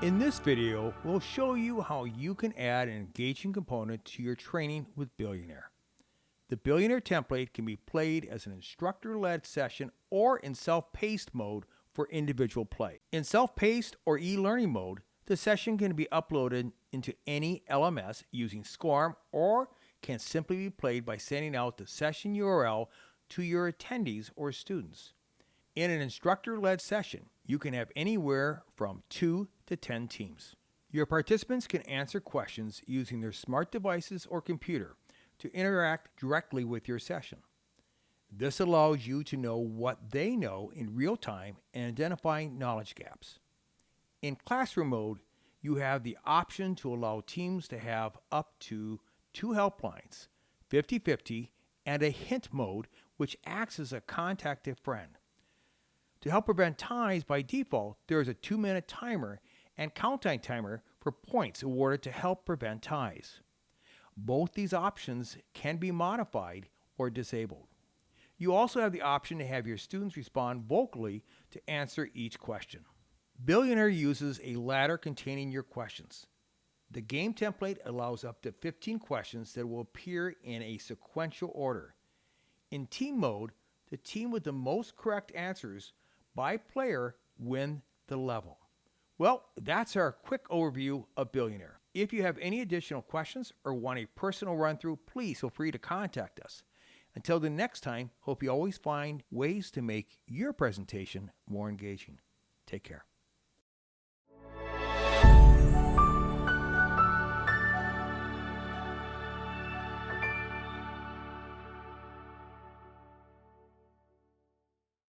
In this video, we'll show you how you can add an engaging component to your training with Billionaire. The Billionaire template can be played as an instructor-led session or in self-paced mode for individual play. In self-paced or e-learning mode, the session can be uploaded into any LMS using SCORM or can simply be played by sending out the session URL to your attendees or students. In an instructor-led session, you can have anywhere from 2 to 10 teams. Your participants can answer questions using their smart devices or computer to interact directly with your session. This allows you to know what they know in real time and identify knowledge gaps. In classroom mode, you have the option to allow teams to have up to 2 helplines, 50-50, and a hint mode which acts as a contacted friend. To help prevent ties, by default, there is a 2-minute timer and countdown timer for points awarded to help prevent ties. Both these options can be modified or disabled. You also have the option to have your students respond vocally to answer each question. Billionaire uses a ladder containing your questions. The game template allows up to 15 questions that will appear in a sequential order. In team mode, the team with the most correct answers by player win the level. Well, that's our quick overview of Billionaire. If you have any additional questions or want a personal run-through, please feel free to contact us. Until the next time, hope you always find ways to make your presentation more engaging. Take care.